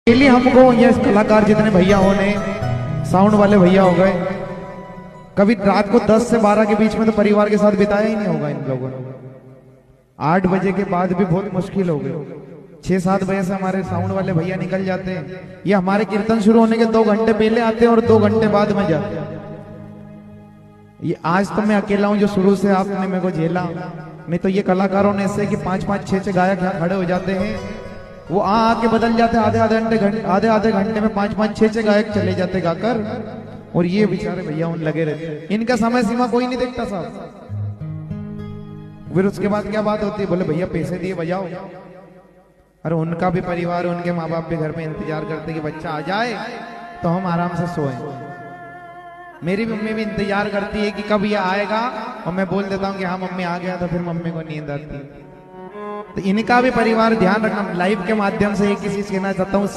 Daily हमको ये कलाकार जितने भैया होने साउंड वाले भैया हो गए, कभी रात को 10 से 12 के बीच में तो परिवार के साथ बिताया ही नहीं होगा इन लोगों ने। 8 बजे के बाद भी बहुत मुश्किल हो गई। 6-7 बजे से हमारे साउंड वाले भैया निकल जाते हैं। ये हमारे कीर्तन शुरू होने के 2 घंटे पहले आते हैं और 2 घंटे बाद में जाते हैं। ये आज तो मैं अकेला हूं जो शुरू से आपने मेरे को झेला, नहीं तो ये कलाकारों ने ऐसे कि 5-5 6-6 गायक यहाँ खड़े हो जाते हैं, वो आके बदल जाते हैं। आधे घंटे में 5-5 6-6 गायक चले जाते गाकर, और ये बेचारे भैया उन लगे रहते। इनका समय सीमा कोई नहीं देखता साहब। फिर उसके बाद क्या बात होती है, बोले भैया पैसे दिए बजाओ। अरे उनका भी परिवार, उनके माँ बाप भी घर पे इंतजार करते कि बच्चा आ जाए तो हम आराम से सोएं। मेरी मम्मी भी इंतजार करती है कि कब ये आएगा, और मैं बोल देता हूँ कि हाँ मम्मी आ गया, तो फिर मम्मी को नींद आती है। तो इनका भी परिवार ध्यान रखना। लाइव के माध्यम से एक ही चीज कहना चाहता हूँ,